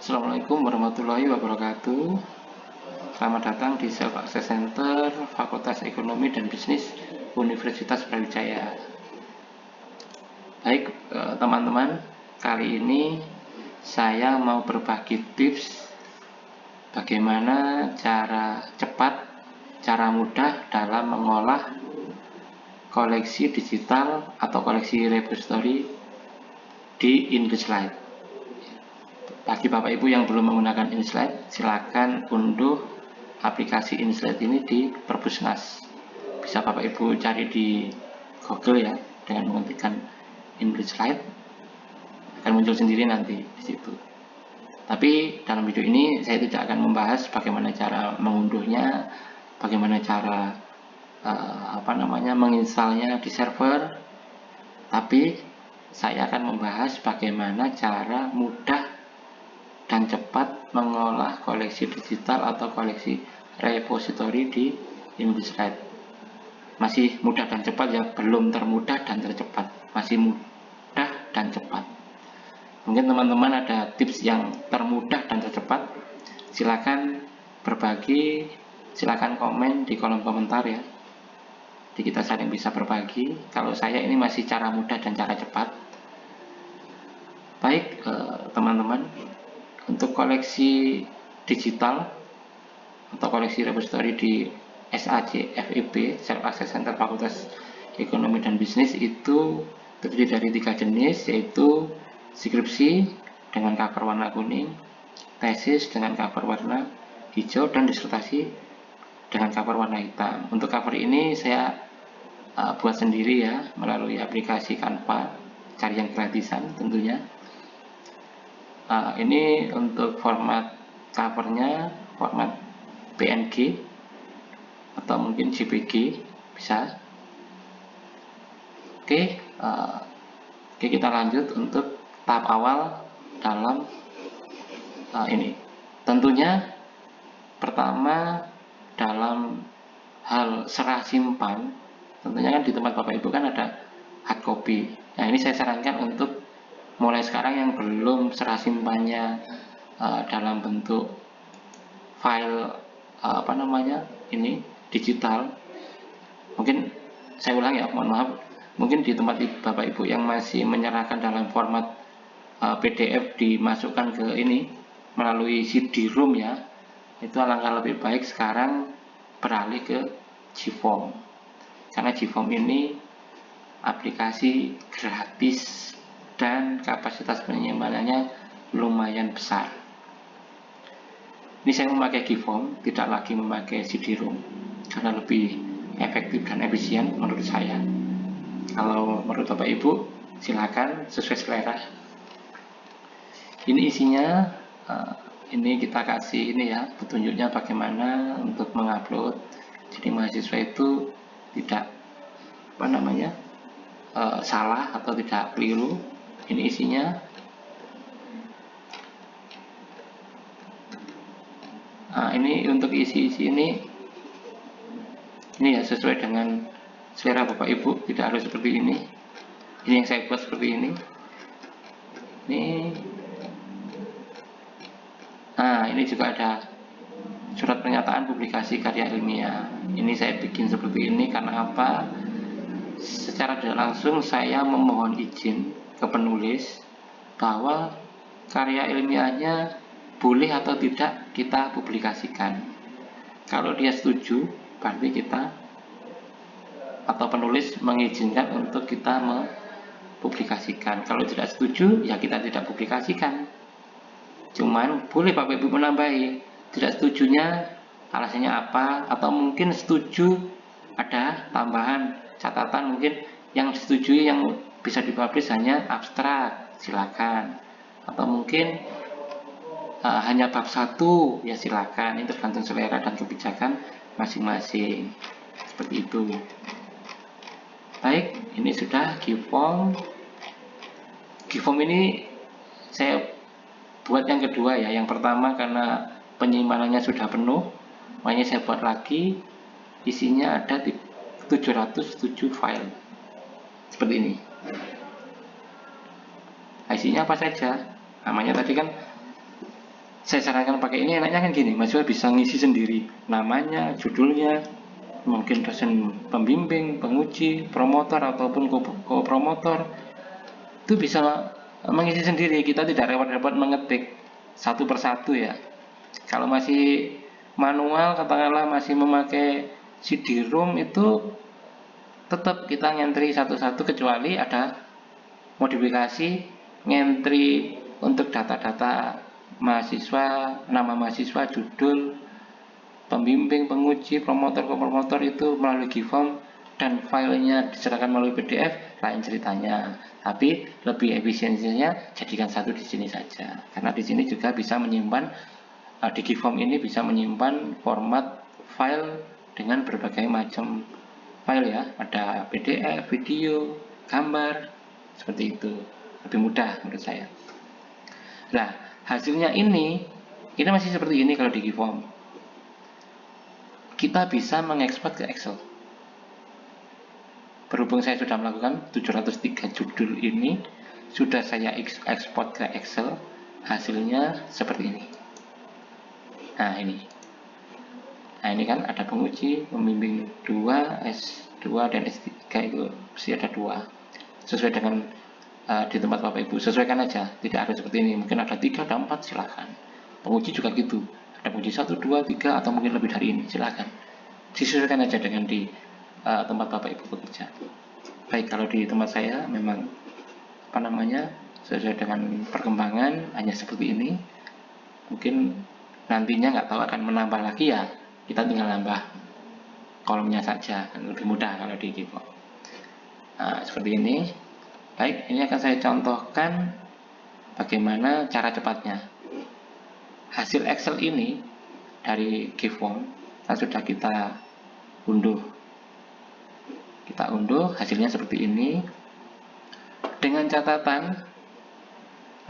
Assalamualaikum warahmatullahi wabarakatuh. Selamat datang di Self Access Center Fakultas Ekonomi dan Bisnis Universitas Brawijaya. Baik teman-teman, kali ini saya mau berbagi tips bagaimana cara cepat, cara mudah dalam mengolah koleksi digital atau koleksi repository di InDesign. Bagi Bapak Ibu yang belum menggunakan InDesign, silakan unduh aplikasi InDesign ini di Perpusnas. Bisa Bapak Ibu cari di Google ya, dengan mengetikkan InDesign, akan muncul sendiri nanti di situ. Tapi dalam video ini saya tidak akan membahas bagaimana cara mengunduhnya, bagaimana cara menginstalnya di server, tapi saya akan membahas bagaimana cara mudah dan cepat mengolah koleksi digital atau koleksi repository di InDesign. Masih mudah dan cepat ya, belum termudah dan tercepat, masih mudah dan cepat. Mungkin teman-teman ada tips yang termudah dan tercepat, silakan berbagi, silakan komen di kolom komentar ya. Jadi kita saling bisa berbagi. Kalau saya ini masih cara mudah dan cara cepat. Baik teman-teman, untuk koleksi digital atau koleksi repository di SAC FEB Self Access Center Fakultas Ekonomi dan Bisnis itu terdiri dari 3 jenis, yaitu skripsi dengan cover warna kuning, tesis dengan cover warna hijau, dan disertasi dengan cover warna hitam. Untuk cover ini saya buat sendiri ya, melalui aplikasi Canva, cari yang gratisan tentunya. Ini untuk format covernya format PNG atau mungkin JPG bisa. Oke, kita lanjut untuk tahap awal dalam ini. Tentunya pertama dalam hal serah simpan, tentunya kan di tempat Bapak Ibu kan ada hard copy. Nah, ini saya sarankan untuk mulai sekarang yang belum serah simpannya dalam bentuk file ini digital, mungkin saya ulang ya, mohon maaf, mungkin di tempat Bapak Ibu yang masih menyerahkan dalam format PDF dimasukkan ke ini melalui CD-ROM ya, itu alangkah lebih baik sekarang beralih ke GFOAM, karena GFOAM ini aplikasi gratis dan kapasitas penyimpanannya lumayan besar. Ini saya memakai GFOAM, tidak lagi memakai CD-ROM karena lebih efektif dan efisien menurut saya. Kalau menurut Bapak Ibu, silakan sesuai selera. Ini isinya, ini kita kasih ini ya, petunjuknya bagaimana untuk mengupload. Jadi mahasiswa itu tidak salah atau tidak keliru. Ini isinya. Nah, ini untuk isi-isi ini ya sesuai dengan selera Bapak Ibu, tidak harus seperti ini. Ini yang saya buat seperti ini. Nah, ini juga ada surat pernyataan publikasi karya ilmiah. Ini saya bikin seperti ini karena apa? Secara tidak langsung saya memohon izin ke penulis bahwa karya ilmiahnya boleh atau tidak kita publikasikan. Kalau dia setuju, berarti kita atau penulis mengizinkan untuk kita mempublikasikan. Kalau tidak setuju, ya kita tidak publikasikan. Cuman boleh Bapak Ibu menambahi, tidak setujunya alasannya apa, atau mungkin setuju ada tambahan catatan, mungkin yang disetujui yang bisa dipublish hanya abstrak, silakan. Atau mungkin hanya bab 1, ya silakan. Ini tergantung selera dan kebijakan masing-masing. Seperti itu. Baik, ini sudah GFOAM. GFOAM ini saya buat yang kedua ya. Yang pertama karena penyimpanannya sudah penuh, makanya saya buat lagi. Isinya ada di 707 file. Seperti ini. Isinya apa saja? Namanya tadi kan saya sarankan pakai ini, enaknya kan gini, mahasiswa bisa ngisi sendiri namanya, judulnya, mungkin dosen pembimbing, penguji, promotor ataupun co-promotor, itu bisa mengisi sendiri. Kita tidak repot-repot mengetik satu persatu ya. Kalau masih manual, katakanlah masih memakai CD-ROM, itu tetap kita ngentri satu-satu, kecuali ada modifikasi ngentri untuk data-data mahasiswa, nama mahasiswa, judul, pembimbing, penguji, promotor, co-promotor itu melalui GIFORM dan filenya diserahkan melalui PDF, lain ceritanya. Tapi lebih efisiensinya jadikan satu di sini saja, karena di sini juga bisa menyimpan, di GIFORM ini bisa menyimpan format file dengan berbagai macam file ya, ada PDF, video, gambar, seperti itu. Lebih mudah menurut saya. Nah, hasilnya ini masih seperti ini kalau di GIFORM. Kita bisa mengekspor ke Excel. Berhubung saya sudah melakukan 703 judul ini, sudah saya ekspor ke Excel, hasilnya seperti ini. Nah, ini kan ada penguji, pembimbing 2, S2 dan S3 itu mesti ada 2. Sesuai dengan di tempat Bapak Ibu, sesuaikan aja, tidak ada seperti ini, mungkin ada 3, ada 4, silahkan. Penguji juga gitu, ada penguji 1, 2, 3 atau mungkin lebih dari ini, silahkan disesuaikan aja dengan di tempat Bapak Ibu bekerja. Baik, kalau di tempat saya memang sesuai dengan perkembangan hanya seperti ini. Mungkin nantinya nggak tahu akan menambah lagi ya, kita tinggal nambah kolomnya saja, lebih mudah kalau di GIFORM. Nah, seperti ini. Baik, ini akan saya contohkan bagaimana cara cepatnya. Hasil Excel ini dari GIFORM sudah kita unduh. Kita unduh, hasilnya seperti ini. Dengan catatan,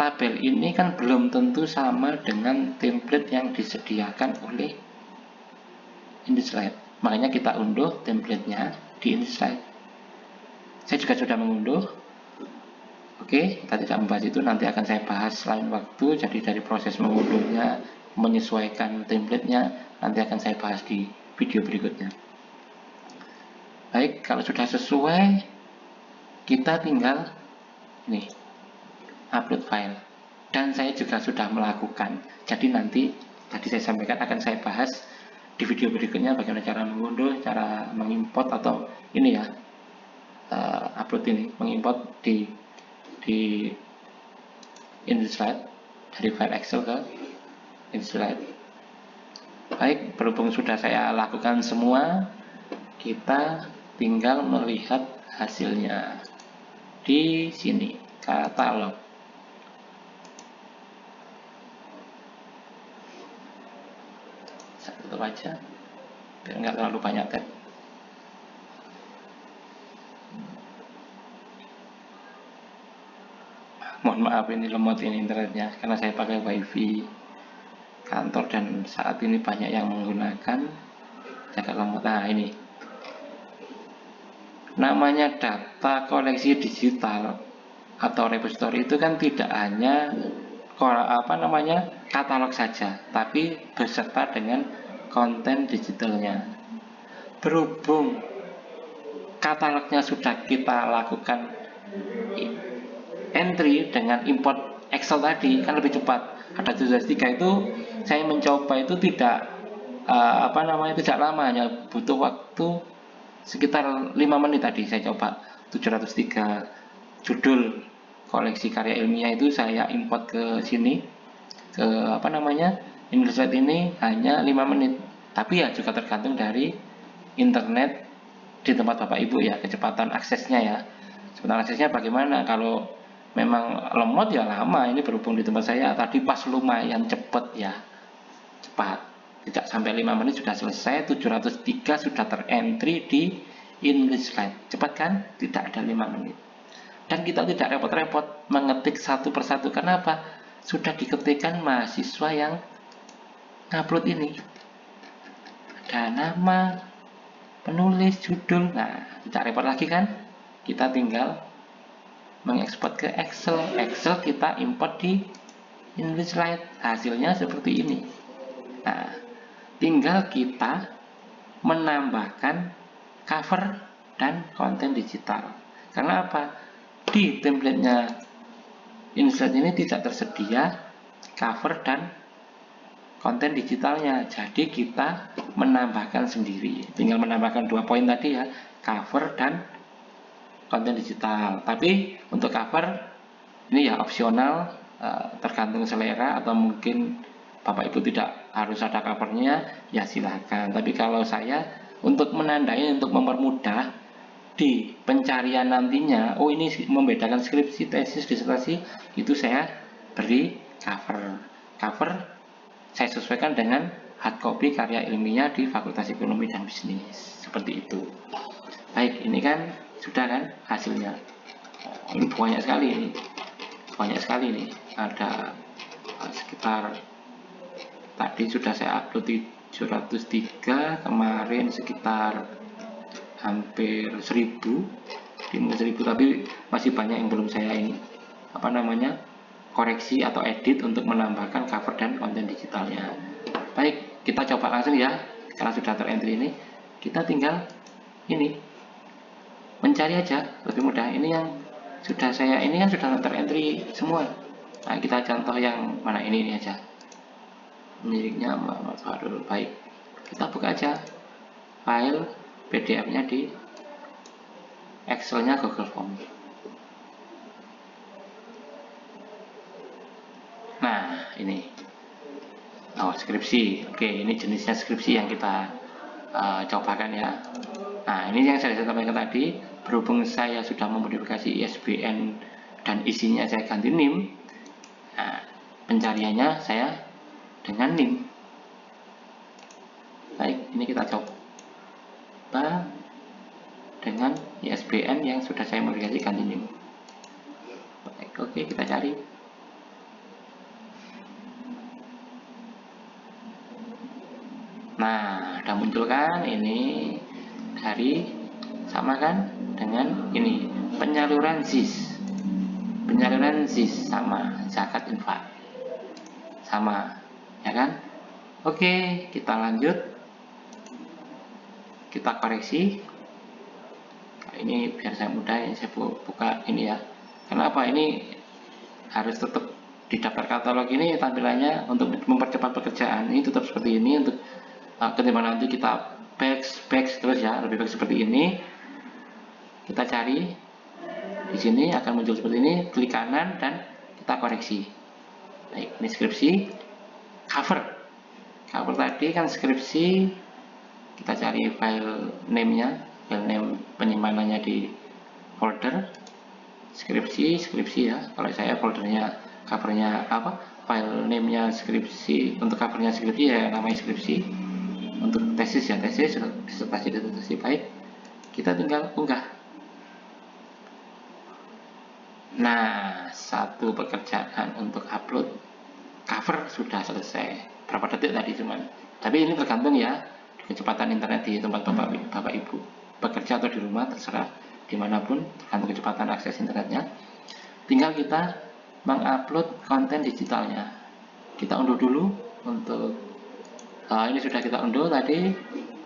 tabel ini kan belum tentu sama dengan template yang disediakan oleh InDesign. Makanya kita unduh templatenya di InDesign. Saya juga sudah mengunduh. Oke, kita tidak membahas itu, nanti akan saya bahas lain waktu. Jadi dari proses mengunduhnya, menyesuaikan templatenya, nanti akan saya bahas di video berikutnya. Baik, kalau sudah sesuai, kita tinggal ini, upload file. Dan saya juga sudah melakukan. Jadi nanti, tadi saya sampaikan akan saya bahas di video berikutnya bagaimana cara mengunduh, cara mengimport atau ini ya, upload ini, mengimport di InDesign dari file Excel ke InDesign. Baik, berhubung sudah saya lakukan semua, kita tinggal melihat hasilnya di sini, katalog. Saya tutup aja biar nggak terlalu banyak tab. Mohon maaf, ini lemot ini internetnya karena saya pakai wifi kantor dan saat ini banyak yang menggunakan, agak lemot. Nah, ini namanya data koleksi digital atau repository itu kan tidak hanya katalog saja, tapi beserta dengan konten digitalnya. Berhubung katalognya sudah kita lakukan entry dengan import Excel tadi, kan lebih cepat. Ada 703 itu saya mencoba itu tidak tidak lama, hanya butuh waktu sekitar 5 menit tadi saya coba 703 judul koleksi karya ilmiah itu saya import ke sini, ke InDesign ini hanya 5 menit. Tapi ya juga tergantung dari internet di tempat Bapak Ibu ya, kecepatan aksesnya ya. Kecepatan aksesnya bagaimana? Kalau memang lemot ya lama. Ini berhubung di tempat saya tadi pas lumayan cepat ya, cepat, tidak sampai 5 menit sudah selesai. 703 sudah terentry di InDesign. Cepat kan? Tidak ada 5 menit. Dan kita tidak repot-repot mengetik satu persatu. Kenapa? Sudah diketikkan mahasiswa yang ngupload ini. Ada nama, penulis, judul. Nah, tidak repot lagi kan? Kita tinggal mengekspor ke Excel. Excel kita import di Enrich slide, hasilnya seperti ini. Nah, tinggal kita menambahkan cover dan konten digital. Karena apa? Di template-nya Enrich ini tidak tersedia cover dan konten digitalnya, jadi kita menambahkan sendiri. Tinggal menambahkan 2 poin tadi ya, cover dan konten digital. Tapi untuk cover ini ya opsional, tergantung selera, atau mungkin Bapak Ibu tidak harus ada covernya, ya silahkan. Tapi kalau saya untuk menandai, untuk mempermudah di pencarian nantinya, oh ini membedakan skripsi, tesis, disertasi, itu saya beri cover. Cover saya sesuaikan dengan hard copy karya ilmiah di Fakultas Ekonomi dan Bisnis, seperti itu. Baik, ini kan sudah kan hasilnya. Ini banyak sekali nih, ada sekitar, tadi sudah saya upload 703, kemarin sekitar hampir 1000, tapi masih banyak yang belum saya ini koreksi atau edit untuk menambahkan cover dan konten digitalnya. Baik, kita coba langsung ya, karena sudah terentry ini, kita tinggal ini mencari aja, lebih mudah. Ini yang sudah saya ini kan sudah terentry semua. Nah, kita contoh yang mana, ini aja, miliknya Muhammad Farul. Baik, kita buka aja file PDF-nya di Excel-nya Google Form. Nah, ini skripsi. Oke, ini jenisnya skripsi yang kita cobakan ya. Nah, ini yang saya sampaikan tadi, berhubung saya sudah memodifikasi ISBN dan isinya saya ganti NIM. Nah, pencariannya saya dengan NIM. Baik, ini kita coba dengan ISBN yang sudah saya modifikasi ganti NIM. Baik, oke, kita cari. Nah, udah muncul kan, ini dari sama kan dengan ini penyaluran ZIS sama zakat infak sama ya kan. Oke, kita lanjut, kita koreksi. Nah, ini biar saya mudah, ini saya buka ini ya. Kenapa ini harus tetap di daftar katalog ini tampilannya untuk mempercepat pekerjaan, ini tetap seperti ini untuk ketimbang nanti kita back terus ya, lebih baik seperti ini. Kita cari di sini akan muncul seperti ini, klik kanan dan kita koreksi. Baik, ini skripsi. Cover tadi kan skripsi, kita cari file name-nya, file name penyimpanannya di folder skripsi ya. Kalau saya foldernya covernya file name-nya skripsi, untuk covernya skripsi ya namanya skripsi. Untuk tesis ya tesis, disertasi. Baik, kita tinggal unggah. Nah, satu pekerjaan untuk upload cover sudah selesai. Berapa detik tadi cuman, tapi ini tergantung ya kecepatan internet di tempat bapak ibu bekerja atau di rumah, terserah dimanapun, tergantung kecepatan akses internetnya. Tinggal kita mengupload konten digitalnya. Kita unduh dulu untuk ini sudah kita unduh tadi,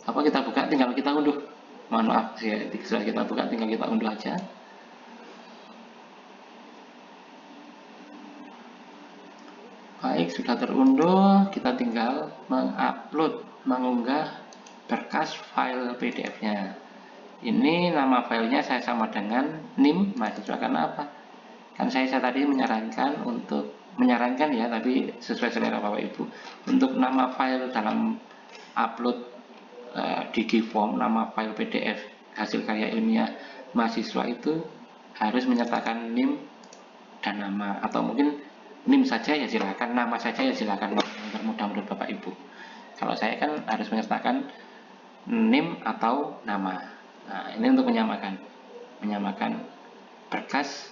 kita buka, tinggal kita unduh. Mohon maaf ya, sudah kita buka, tinggal kita unduh aja. Baik, sudah terunduh, kita tinggal mengunggah berkas file PDF-nya. Ini nama filenya saya sama dengan NIM mahasiswa. Karena apa? Kan saya tadi menyarankan ya, tapi sesuai selera Bapak Ibu, untuk nama file dalam upload Digiform, nama file PDF hasil karya ilmiah mahasiswa itu harus menyertakan NIM dan nama, atau mungkin NIM saja ya silakan, nama saja ya silakan, yang termudah menurut Bapak Ibu. Kalau saya kan harus menyertakan NIM atau nama. Nah, ini untuk menyamakan berkas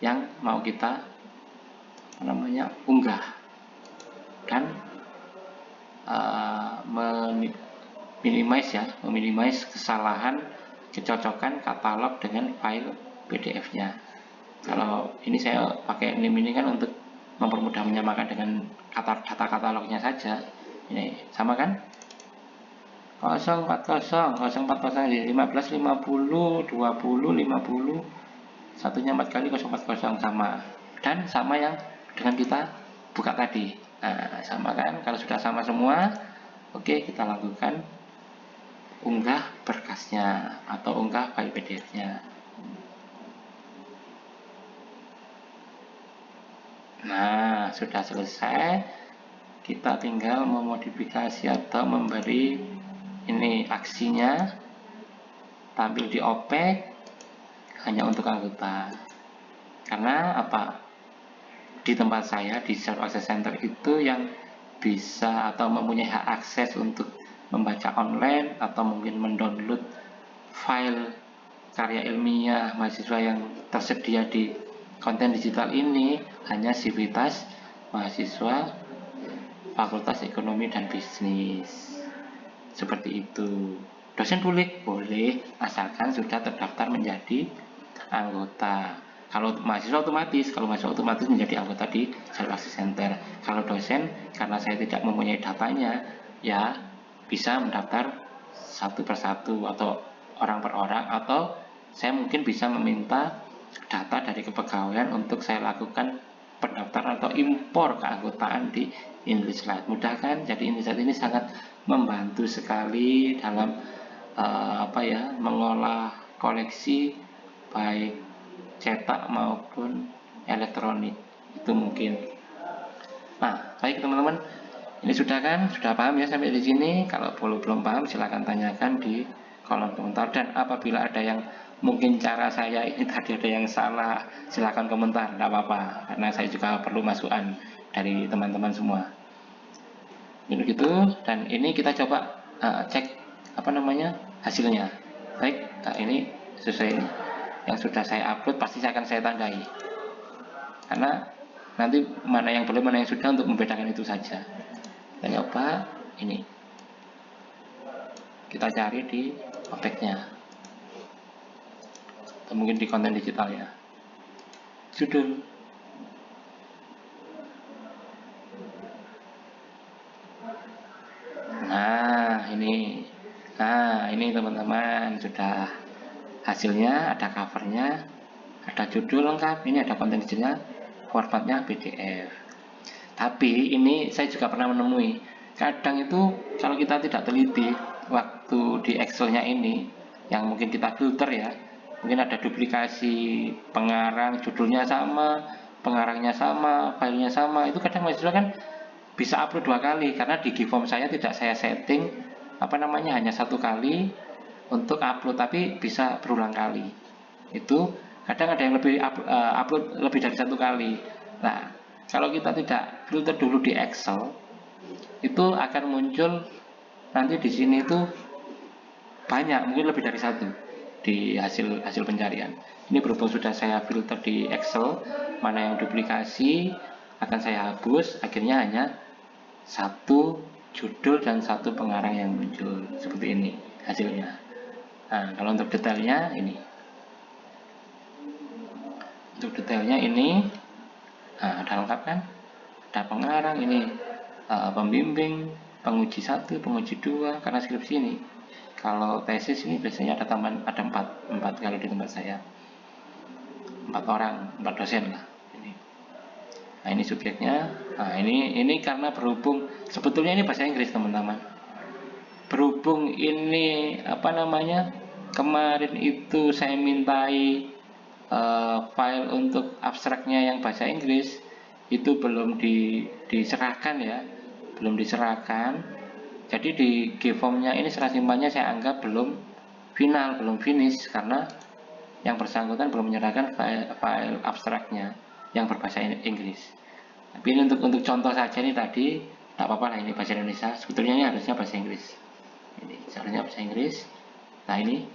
yang mau kita unggah dan meminimize kesalahan kecocokan katalog dengan file PDF-nya. Kalau ini saya pakai NIM ini kan untuk mempermudah menyamakan dengan data katalognya saja. Ini sama kan? 040, 040, 15, 50, 20, 50, satunya 4 kali 040 sama, dan sama yang dengan kita buka tadi. Nah, sama kan? Kalau sudah sama semua, oke, kita lakukan unggah berkasnya atau unggah file PDF-nya. Nah, sudah selesai. Kita tinggal memodifikasi atau memberi ini aksinya tampil di OPEC hanya untuk anggota. Karena apa? Di tempat saya di Self Access Center itu yang bisa atau mempunyai hak akses untuk membaca online atau mungkin mendownload file karya ilmiah mahasiswa yang tersedia di konten digital ini hanya sivitas mahasiswa Fakultas Ekonomi dan Bisnis. Seperti itu. Dosen boleh asalkan sudah terdaftar menjadi anggota. Kalau mahasiswa otomatis menjadi anggota di Self Access Center. Kalau dosen, karena saya tidak mempunyai datanya, ya bisa mendaftar satu persatu atau orang per orang, atau saya mungkin bisa meminta data dari kepegawaian untuk saya lakukan pendaftaran atau impor keanggotaan di InrichLite. Mudah kan? Jadi InrichLite ini sangat membantu sekali dalam mengolah koleksi baik cetak maupun elektronik. Itu mungkin. Nah, baik teman-teman, ini sudah kan? Sudah paham ya sampai di sini? Kalau belum paham silahkan tanyakan di kolom komentar, dan apabila ada yang mungkin cara saya ini tadi ada yang salah, silahkan komentar, tidak apa-apa, karena saya juga perlu masukan dari teman-teman semua. Begitu, dan ini kita coba cek hasilnya. Baik, nah ini sesuai yang sudah saya upload, pasti akan saya tandai, karena nanti mana yang boleh mana yang sudah untuk membedakan itu saja. Kita coba ini, kita cari di objeknya atau mungkin di konten digital ya, judul. Nah ini teman-teman, sudah hasilnya, ada covernya, ada judul lengkap, ini ada konten digitalnya, formatnya PDF. Tapi ini saya juga pernah menemui, kadang itu kalau kita tidak teliti waktu di Excel-nya ini, yang mungkin kita filter ya, mungkin ada duplikasi pengarang, judulnya sama, pengarangnya sama, filenya sama, itu kadang mahasiswa kan bisa upload 2 kali, karena di Giveform saya tidak saya setting hanya 1 kali untuk upload, tapi bisa berulang kali. Itu kadang ada yang upload lebih dari 1 kali. Nah, kalau kita tidak filter dulu di Excel, itu akan muncul nanti di sini itu banyak, mungkin lebih dari 1 di hasil pencarian. Ini berhubung sudah saya filter di Excel, mana yang duplikasi akan saya hapus, akhirnya hanya 1 judul dan 1 pengarang yang muncul. Seperti ini hasilnya. Nah, kalau untuk detailnya ini. Untuk detailnya ini, ada lengkap kan? Ada pengarang ini, pembimbing, penguji 1, penguji 2, karena skripsi ini. Kalau tesis ini biasanya ada tambahan, ada 4 kalau di tempat saya. 4 orang, 4 dosen lah. Nah, ini subjeknya. Nah, ini karena berhubung sebetulnya ini bahasa Inggris, teman-teman. Berhubung ini kemarin itu saya mintai file untuk abstraknya yang bahasa Inggris itu belum diserahkan ya, belum diserahkan. Jadi di Giveform-nya ini serah simpannya saya anggap belum final, belum finish, karena yang bersangkutan belum menyerahkan file abstraknya yang berbahasa Inggris. Tapi ini untuk contoh saja nih tadi, tak apa-apa lah, ini bahasa Indonesia. Sebetulnya ini harusnya bahasa Inggris. Ini seharusnya bahasa Inggris. Nah, ini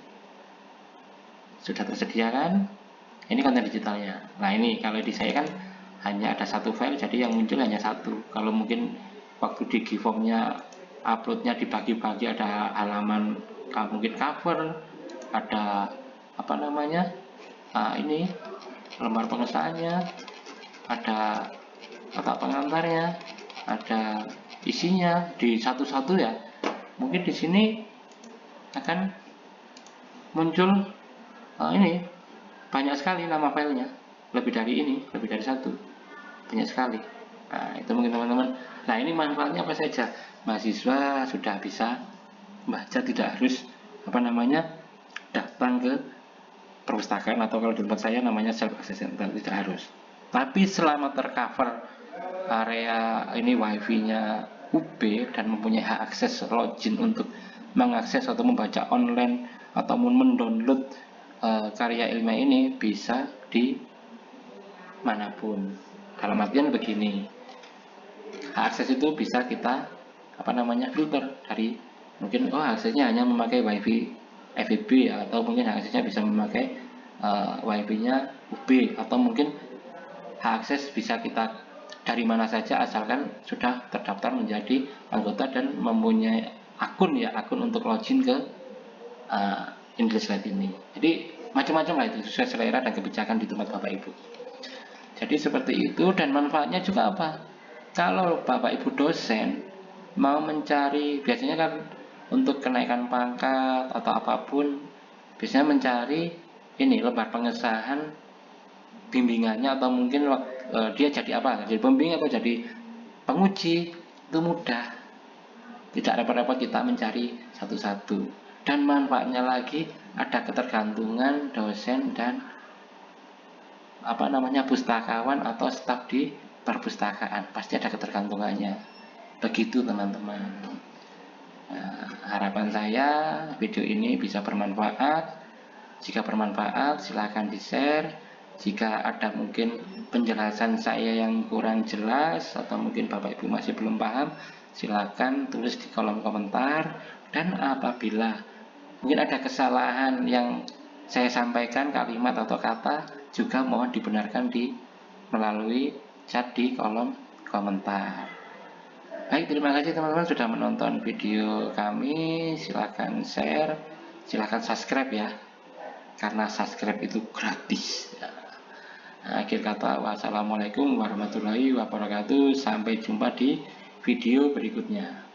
sudah tersedia kan? Ini konten digitalnya. Nah, ini kalau di saya kan hanya ada 1 file, jadi yang muncul hanya 1. Kalau mungkin waktu di Giveform-nya uploadnya dibagi-bagi, ada halaman mungkin cover, ada ini lembar pengesahannya, ada kata pengantarnya, ada isinya di satu-satu ya. Mungkin di sini akan muncul ini banyak sekali nama filenya, lebih dari ini, lebih dari satu, banyak sekali. Nah, itu mungkin teman-teman. Nah, ini manfaatnya apa saja? Mahasiswa sudah bisa membaca, tidak harus datang ke perpustakaan, atau kalau di tempat saya namanya self access center, tidak harus. Tapi selama tercover area ini wifi-nya UB dan mempunyai hak akses login untuk mengakses atau membaca online ataupun mendownload karya ilmiah ini, bisa di manapun. Dalam artian begini, hak akses itu bisa kita filter dari mungkin aksesnya hanya memakai wifi FEB ya, atau mungkin hak aksesnya bisa memakai wifi-nya UB, atau mungkin hak akses bisa kita dari mana saja asalkan sudah terdaftar menjadi anggota dan mempunyai akun untuk login ke English Lite ini. Jadi macam-macam lah itu, sesuai selera dan kebijakan di tempat Bapak Ibu. Jadi seperti itu. Dan manfaatnya juga apa? Kalau Bapak Ibu dosen mau mencari, biasanya kan untuk kenaikan pangkat atau apapun, biasanya mencari ini lembar pengesahan bimbingannya, atau mungkin dia jadi apa? Jadi pembimbing atau jadi penguji, itu mudah. Tidak repot-repot kita mencari satu-satu. Dan manfaatnya lagi, ada ketergantungan dosen dan pustakawan atau staf di perpustakaan, pasti ada ketergantungannya. Begitu teman-teman. Nah, harapan saya video ini bisa bermanfaat. Jika bermanfaat, silahkan di-share. Jika ada mungkin penjelasan saya yang kurang jelas atau mungkin Bapak Ibu masih belum paham, silahkan tulis di kolom komentar. Dan apabila mungkin ada kesalahan yang saya sampaikan, kalimat atau kata, juga mohon dibenarkan melalui chat di kolom komentar. Baik, terima kasih teman-teman sudah menonton video kami. Silahkan share, silahkan subscribe ya, karena subscribe itu gratis. Akhir kata, wassalamualaikum warahmatullahi wabarakatuh. Sampai jumpa di video berikutnya.